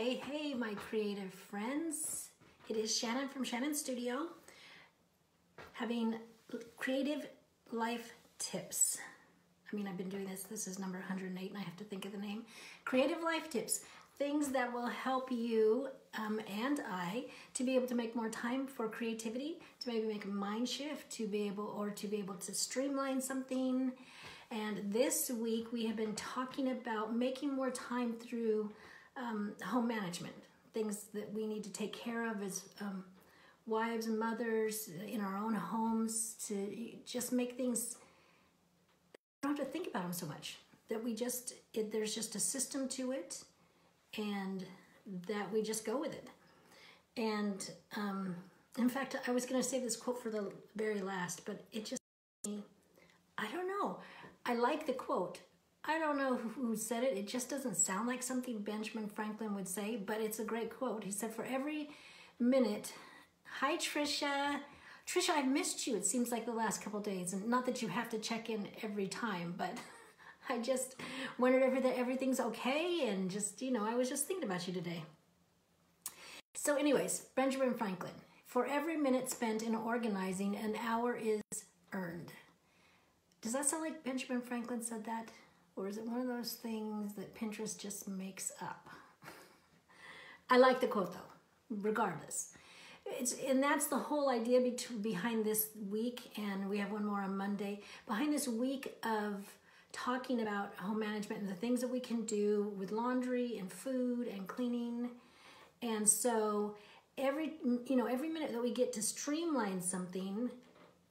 Hey, hey, my creative friends. It is Shannon from Shannon Studio, having creative life tips. I've been doing this. This is number 108, and I have to think of the name. Creative life tips. Things that will help you and I to be able to make more time for creativity, to maybe make a mind shift, to be able to streamline something. And this week we have been talking about making more time through home management, things that we need to take care of as wives and mothers in our own homes, to just make things, we don't have to think about them so much, that there's just a system to it, and that we just go with it. And in fact, I was going to save this quote for the very last, but it just, I don't know. I like the quote. I don't know who said it. It just doesn't sound like something Benjamin Franklin would say, but it's a great quote. He said, for every minute, hi, Trisha. Trisha, I've missed you. It seems like the last couple days. And not that you have to check in every time, but I just wondered if everything's okay. And just, I was just thinking about you today. So anyways, Benjamin Franklin, for every minute spent in organizing, an hour is earned. Does that sound like Benjamin Franklin said that? Or is it one of those things that Pinterest just makes up? I like the quote though, regardless. And that's the whole idea behind this week, and we have one more on Monday. Behind this week of talking about home management and the things that we can do with laundry and food and cleaning. And so every minute that we get to streamline something,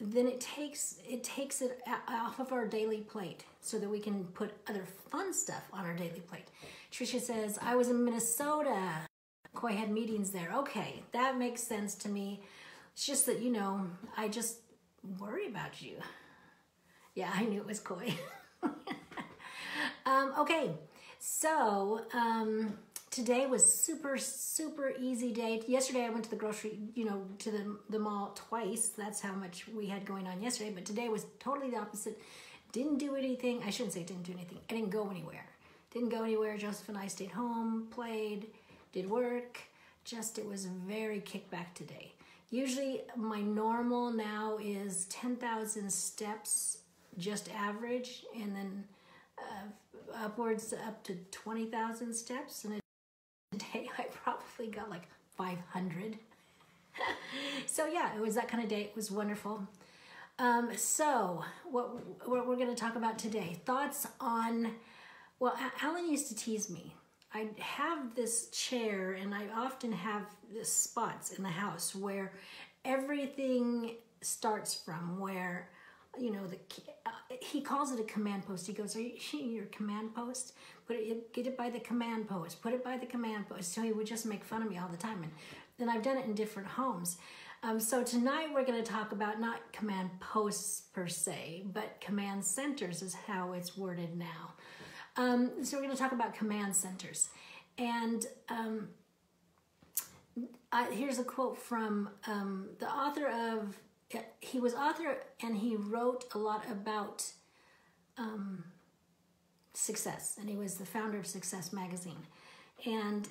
then it takes it off of our daily plate so that we can put other fun stuff on our daily plate. Tricia says, I was in Minnesota. Coy had meetings there. Okay, that makes sense to me. It's just that, I just worry about you. Yeah, I knew it was Coy. Okay, so today was super easy day. Yesterday I went to the grocery, to the mall twice. That's how much we had going on yesterday. But today was totally the opposite. Didn't do anything. I shouldn't say didn't do anything. I didn't go anywhere. Joseph and I stayed home, played, did work. It was very kickback today. Usually my normal now is 10,000 steps, just average, and then upwards up to 20,000 steps. And today I probably got like 500. So yeah, it was that kind of day. It was wonderful. So what we're going to talk about today, thoughts on, well, Alan used to tease me. I have this chair, and I often have spots in the house where everything starts from, where, he calls it a command post. He goes, are you your command post? Get it by the command post. Put it by the command post. So he would just make fun of me all the time. And I've done it in different homes. So tonight we're going to talk about not command posts per se, but command centers is how it's worded now. So we're going to talk about command centers. And here's a quote from the author of, he was author and he wrote a lot about success. And he was the founder of Success Magazine. And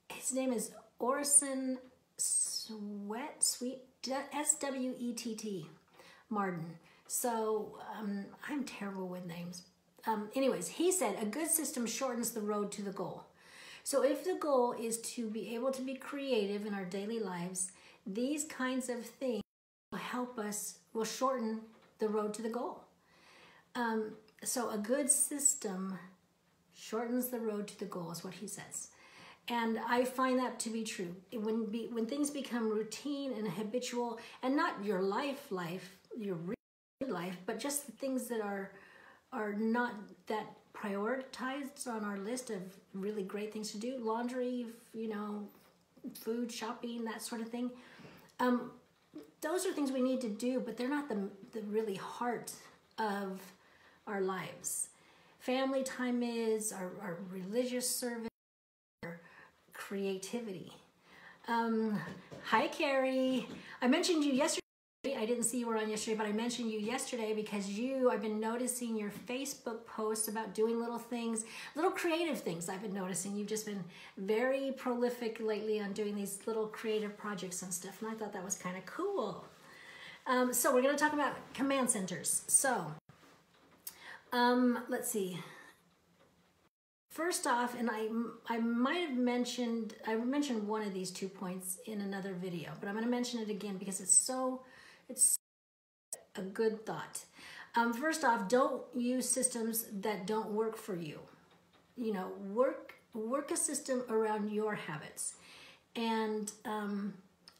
his name is Orison Swett, S-W-E-T-T, Martin. So I'm terrible with names. Anyways, he said, a good system shortens the road to the goal. So if the goal is to be able to be creative in our daily lives, these kinds of things will help us, will shorten the road to the goal. So a good system shortens the road to the goal is what he says. And I find that to be true. When things become routine and habitual, and not your life, your real life, but just the things that are not that prioritized on our list of really great things to do, laundry, food, shopping, that sort of thing. Those are things we need to do, but they're not the really heart of our lives. Family time is, our religious service, our creativity. Hi, Carrie. I mentioned you yesterday I didn't see you were on yesterday, but I mentioned you yesterday because I've been noticing your Facebook posts about doing little things, little creative things. I've been noticing you've just been very prolific lately on doing these little creative projects and stuff, and I thought that was kind of cool. So we're going to talk about command centers. So let's see. First off, and I might have mentioned, I mentioned one of these 2 points in another video, but I'm going to mention it again because it's a good thought. First off, don't use systems that don't work for you. You know, work a system around your habits. And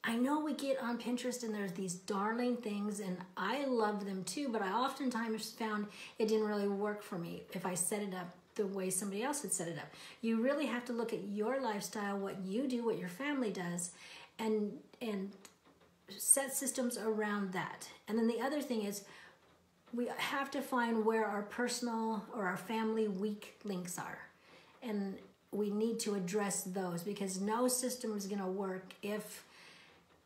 I know we get on Pinterest and there's these darling things, and I love them too, but I oftentimes found it didn't really work for me if I set it up the way somebody else had set it up. You really have to look at your lifestyle, what you do, what your family does, and set systems around that. And then the other thing is we have to find where our personal or our family weak links are. And we need to address those because no system is going to work if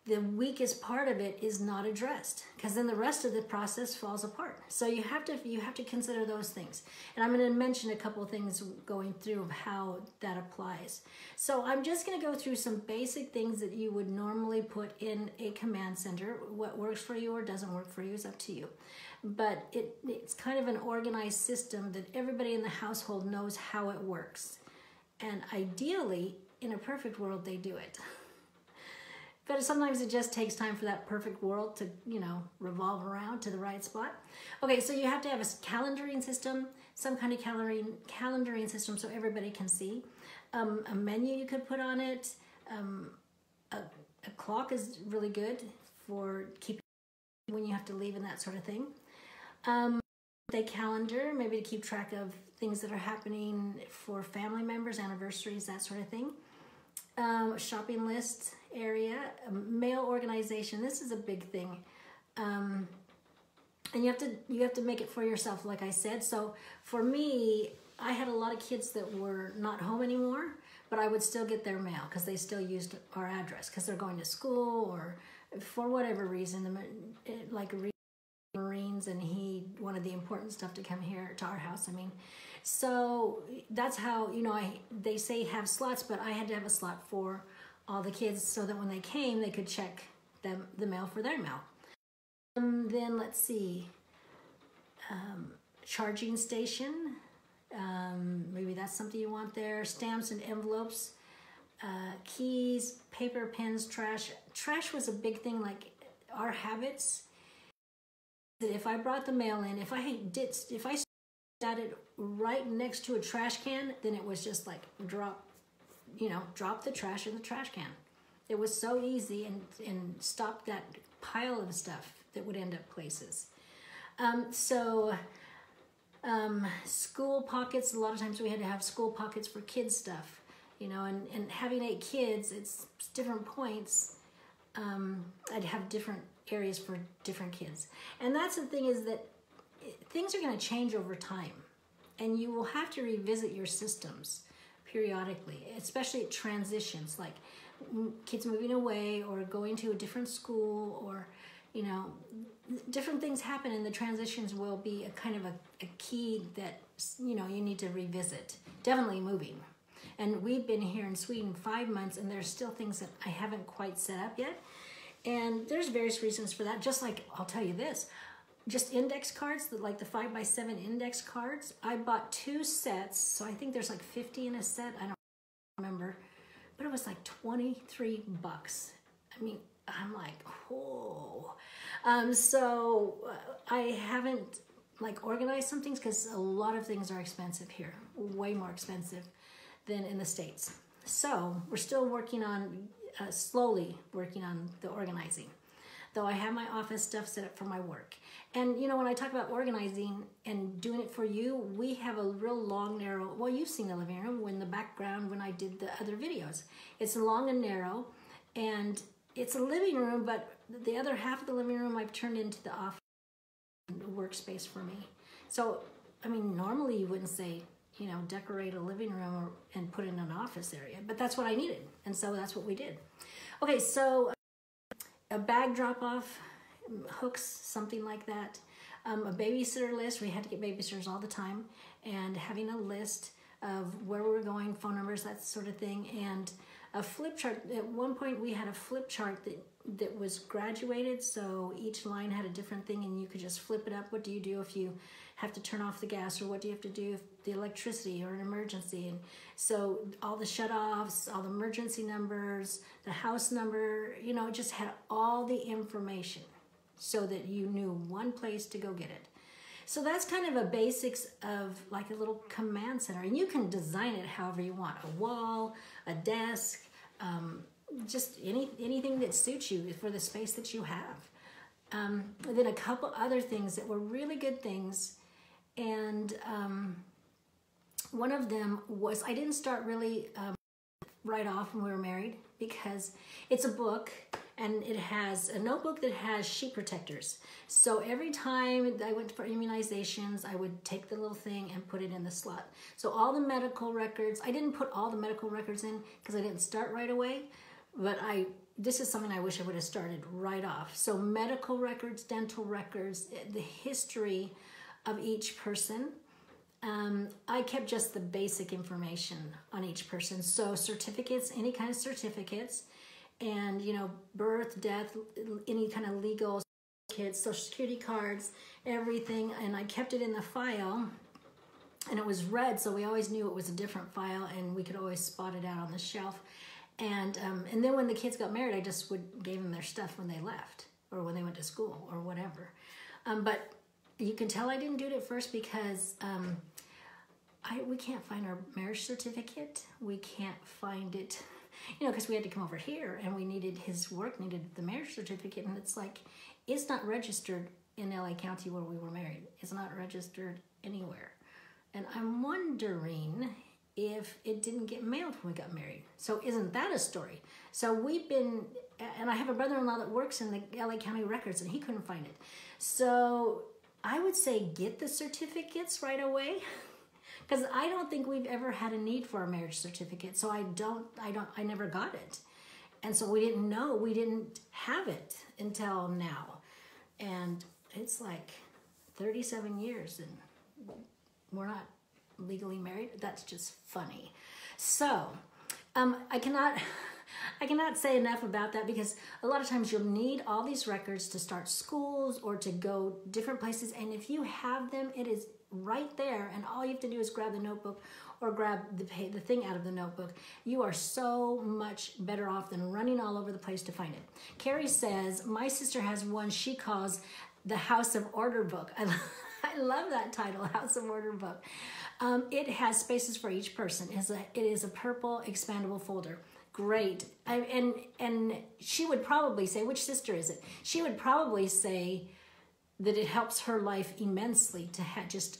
the weakest part of it is not addressed, because then the rest of the process falls apart. So you have to consider those things. And I'm going to mention a couple of things going through of how that applies. So I'm just going to go through some basic things that you would normally put in a command center. What works for you or doesn't work for you is up to you. But it's kind of an organized system that everybody in the household knows how it works. And ideally, in a perfect world, they do it. But sometimes it just takes time for that perfect world to, you know, revolve around to the right spot. Okay, so you have to have a calendaring system, some kind of calendaring system so everybody can see. A menu you could put on it. A clock is really good for keeping when you have to leave and that sort of thing. A calendar, maybe to keep track of things that are happening for family members, anniversaries, that sort of thing. Shopping list area, mail organization. This is a big thing, and you have to make it for yourself, like I said. So for me, I had a lot of kids that were not home anymore, but I would still get their mail because they still used our address because they're going to school or for whatever reason, like Marines, and he wanted the important stuff to come here to our house. I mean, so that's how, you know, they say have slots, but I had to have a slot for all the kids so that when they came, they could check the mail for their mail. Then let's see, charging station, maybe that's something you want there. Stamps and envelopes, keys, paper, pens, trash. Trash was a big thing, like our habits. That if I brought the mail in, if I sat it right next to a trash can, then it was just like drop the trash in the trash can. It was so easy and stop that pile of stuff that would end up places. School pockets, a lot of times we had to have school pockets for kids stuff, you know, and having 8 kids, it's different points. I'd have different areas for different kids. And that's the thing, is that things are going to change over time, and you will have to revisit your systems periodically, especially at transitions, like kids moving away or going to a different school, or, you know, different things happen, and the transitions will be a kind of a key that, you know, you need to revisit. Definitely moving. And we've been here in Sweden 5 months, and there's still things that I haven't quite set up yet. And there's various reasons for that. Just like, I'll tell you this, just index cards, like the 5x7 index cards. I bought 2 sets, so I think there's like 50 in a set. I don't remember, but it was like 23 bucks. I mean, I'm like, whoa. I haven't like organized some things because a lot of things are expensive here, way more expensive than in the States. So we're still working on, slowly working on the organizing. Though I have my office stuff set up for my work. And you know, when I talk about organizing and doing it for you, we have a real long, narrow, well, you've seen the living room in the background when I did the other videos. It's long and narrow, and it's a living room, but the other half of the living room I've turned into the office workspace for me. So, I mean, normally you wouldn't say, you know, decorate a living room and put in an office area, but that's what I needed, and so that's what we did. Okay, so a bag drop-off hooks, something like that. A babysitter list. We had to get babysitters all the time, and having a list of where we were going, phone numbers, that sort of thing, and a flip chart. At one point, we had a flip chart that was graduated, so each line had a different thing, and you could just flip it up. What do you do if you have to turn off the gas, or what do you have to do if the electricity or an emergency? And so all the shut-offs, all the emergency numbers, the house number, you know, it just had all the information so that you knew one place to go get it. So that's kind of a basics of like a little command center, and you can design it however you want. A wall, a desk, just anything that suits you for the space that you have. Then a couple other things that were really good things, and one of them was, I didn't start really right off when we were married, because it's a book, and it has a notebook that has sheet protectors. So every time I went for immunizations, I would take the little thing and put it in the slot. So all the medical records, I didn't put all the medical records in because I didn't start right away, but this is something I wish I would have started right off. So medical records, dental records, the history of each person. I kept just the basic information on each person. So certificates, any kind of certificates, and, you know, birth, death, any kind of legal certificates, social security cards, everything. And I kept it in the file, and it was red, so we always knew it was a different file, and we could always spot it out on the shelf. And then when the kids got married, I just gave them their stuff when they left, or when they went to school, or whatever. But you can tell I didn't do it at first because we can't find our marriage certificate. We can't find it, you know, because we had to come over here, and we needed his work, needed the marriage certificate, and it's like, it's not registered in LA County where we were married. It's not registered anywhere. And I'm wondering if it didn't get mailed when we got married. So isn't that a story? So we've been, and I have a brother-in-law that works in the LA County records, and he couldn't find it. So I would say get the certificates right away, because I don't think we've ever had a need for a marriage certificate. So I never got it. And so we didn't know, we didn't have it until now. And it's like 37 years and we're not legally married. That's just funny. So I cannot say enough about that, because a lot of times you'll need all these records to start schools or to go different places. And if you have them, it is right there, and all you have to do is grab the notebook or grab the thing out of the notebook. You are so much better off than running all over the place to find it. Carrie says, my sister has one she calls the House of Order book. I love that title, House of Order book. It has spaces for each person. It is a purple expandable folder. Great. And she would probably say, which sister is it? She would probably say that it helps her life immensely to have just,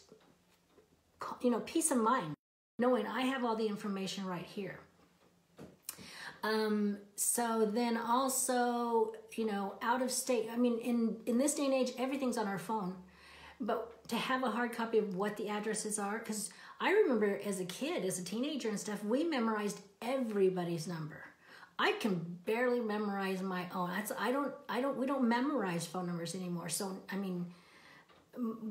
you know, peace of mind, knowing I have all the information right here. So then also, you know, out of state, I mean, in this day and age, everything's on our phone, but to have a hard copy of what the addresses are, because I remember as a kid, as a teenager and stuff, we memorized everybody's number. I can barely memorize my own. We don't memorize phone numbers anymore. So, I mean,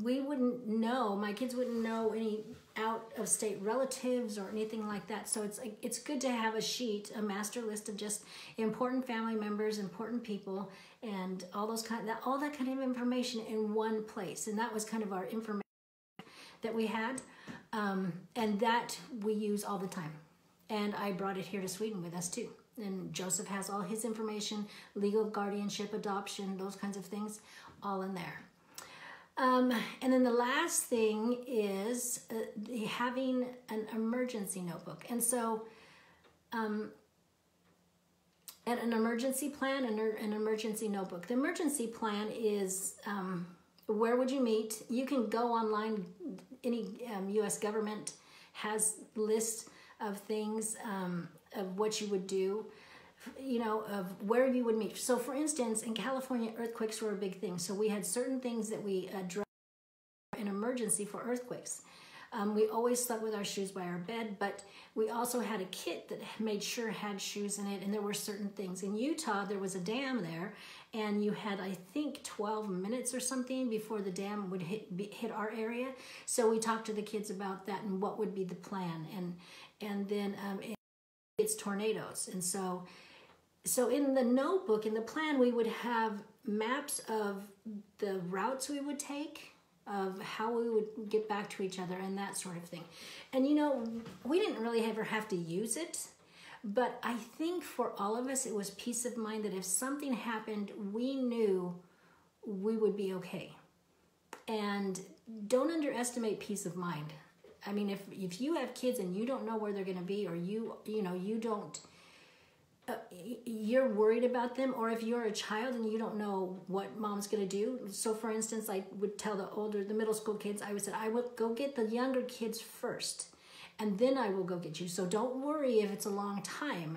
we wouldn't know, my kids wouldn't know any out-of-state relatives or anything like that. So it's good to have a sheet, a master list of just important family members, important people, and all that kind of information in one place. And that was kind of our information that we had, and that we use all the time. And I brought it here to Sweden with us too. And Joseph has all his information, legal guardianship, adoption, those kinds of things, all in there. And then the last thing is having an emergency notebook. And so, and an emergency plan and an emergency notebook. The emergency plan is where would you meet? You can go online. Any U.S. government has lists of things, of what you would do, you know, of where you would meet. So for instance, in California, earthquakes were a big thing. So we had certain things that we addressed in emergency for earthquakes. We always slept with our shoes by our bed, but we also had a kit that made sure had shoes in it, and there were certain things. In Utah, there was a dam there, and you had, I think, 12 minutes or something before the dam would hit our area. So we talked to the kids about that and what would be the plan. And then it's tornadoes. And so in the notebook, in the plan, we would have maps of the routes we would take, of how we would get back to each other and that sort of thing. And you know, we didn't really ever have to use it, but I think for all of us, it was peace of mind that if something happened, we knew we would be okay. And don't underestimate peace of mind. I mean, if you have kids and you don't know where they're going to be, or you don't, you're worried about them, or if you're a child and you don't know what mom's going to do. So for instance, I would tell the middle school kids, I would say, I will go get the younger kids first, and then I will go get you. So don't worry if it's a long time,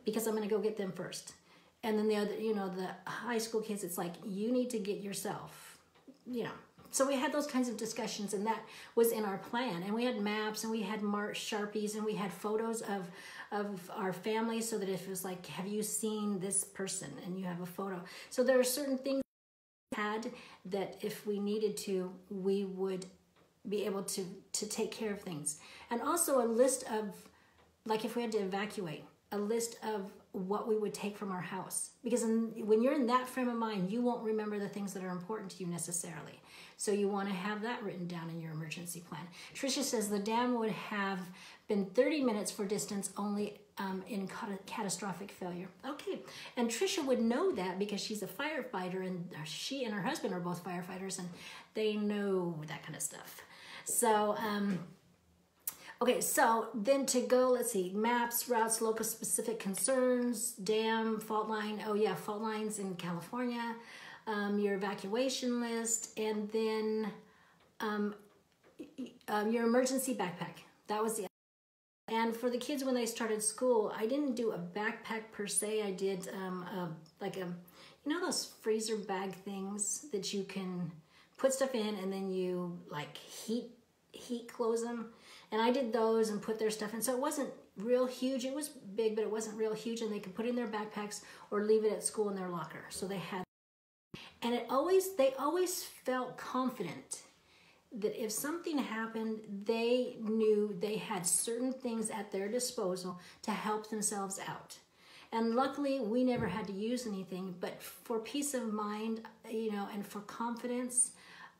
because I'm going to go get them first. And then the other, the high school kids, it's like, you need to get yourself, So we had those kinds of discussions, and that was in our plan. And we had maps, and we had Sharpies, and we had photos of our family, so that if it was like, have you seen this person? And you have a photo. So there are certain things we had that if we needed to, we would be able to take care of things. And also a list of, like if we had to evacuate, a list of what we would take from our house. Because when you're in that frame of mind, you won't remember the things that are important to you necessarily. So you want to have that written down in your emergency plan. Tricia says the dam would have been 30 minutes for distance only in catastrophic failure. Okay, and Tricia would know that because she's a firefighter, and she and her husband are both firefighters, and they know that kind of stuff. So, okay, so then to go, let's see, maps, routes, local specific concerns, dam, fault line. Oh yeah, fault lines in California. Your evacuation list, and then your emergency backpack. That was the. And for the kids when they started school, I didn't do a backpack per se. I did those freezer bag things that you can put stuff in, and then you like heat close them. And I did those and put their stuff in. So it wasn't real huge. It was big, but it wasn't real huge. And they could put it in their backpacks or leave it at school in their locker. So they had. And they always felt confident that if something happened, they knew they had certain things at their disposal to help themselves out. And luckily, we never had to use anything, but for peace of mind, and for confidence,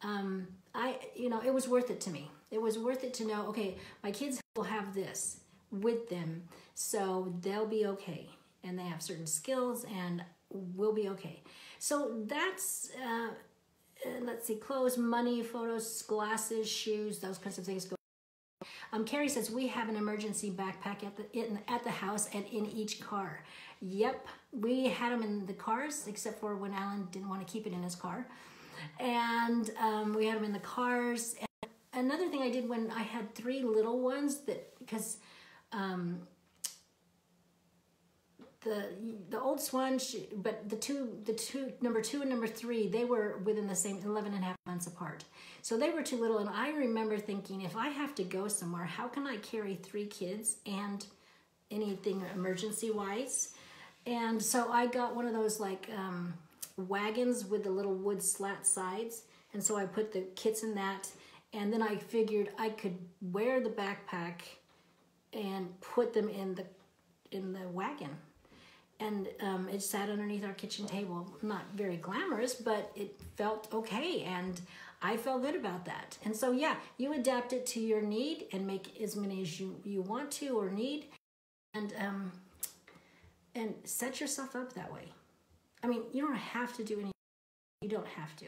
it was worth it to me. It was worth it to know, okay, my kids will have this with them, so they'll be okay. And they have certain skills, and we'll be okay. So that's, let's see, clothes, money, photos, glasses, shoes, those kinds of things. Carrie says, we have an emergency backpack at the house and in each car. Yep, we had them in the cars, except for when Alan didn't want to keep it in his car. And we had them in the cars. And another thing I did when I had 3 little ones, because the oldest one, but the two, number 2 and number 3, they were within the same 11 and a half months apart. So they were too little, and I remember thinking, if I have to go somewhere, how can I carry 3 kids and anything emergency-wise? And so I got one of those like wagons with the little wood slat sides, and so I put the kits in that, and then I figured I could wear the backpack and put them in the wagon. And it sat underneath our kitchen table. Not very glamorous, but it felt okay, and I felt good about that. And so, yeah, you adapt it to your need and make as many as you want to or need, and set yourself up that way. I mean, you don't have to do anything. You don't have to.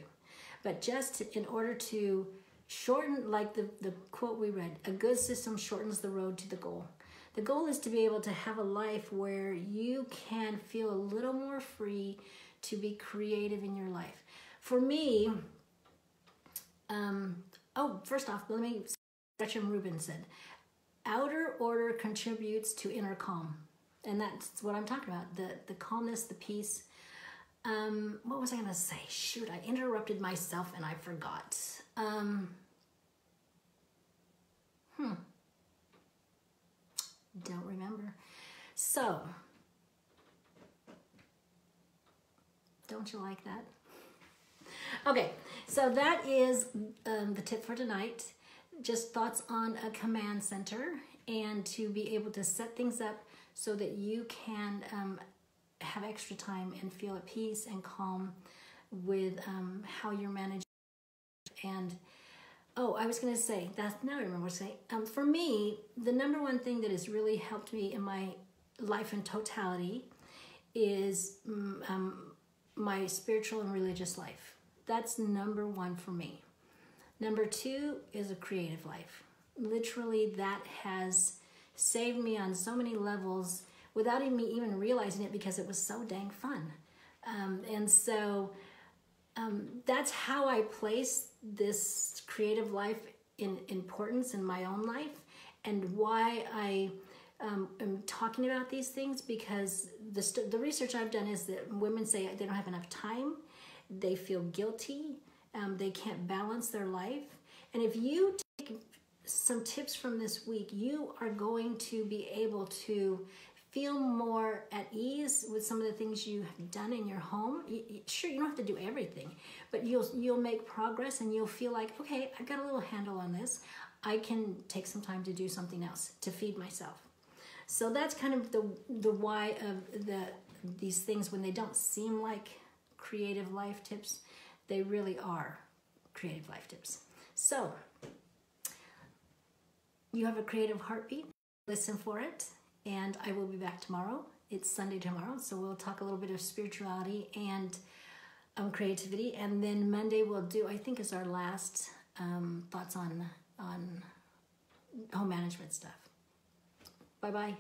But just in order to shorten, like the quote we read, a good system shortens the road to the goal. The goal is to be able to have a life where you can feel a little more free to be creative in your life. For me, first off, let me, Gretchen Rubin said, outer order contributes to inner calm. And that's what I'm talking about, the calmness, the peace. What was I going to say? Shoot, I interrupted myself and I forgot. Don't remember. So, don't you like that? Okay, so that is the tip for tonight. Just thoughts on a command center and to be able to set things up so that you can have extra time and feel at peace and calm with how you're managing. And oh, I was going to say, now I remember what to say. For me, the number one thing that has really helped me in my life in totality is my spiritual and religious life. That's number one for me. Number two is a creative life. Literally, that has saved me on so many levels without me even realizing it because it was so dang fun. And so that's how I place this creative life in importance in my own life, and why I am talking about these things, because the research I've done is that women say they don't have enough time, they feel guilty, they can't balance their life. And if you take some tips from this week, you are going to be able to feel more at ease with some of the things you have done in your home. Sure, you don't have to do everything, but you'll make progress, and you'll feel like, okay, I've got a little handle on this. I can take some time to do something else to feed myself. So that's kind of the why of these things. When they don't seem like creative life tips, they really are creative life tips. So you have a creative heartbeat. Listen for it. And I will be back tomorrow. It's Sunday tomorrow, so we'll talk a little bit of spirituality and creativity. And then Monday we'll do, I think, is our last thoughts on home management stuff. Bye-bye.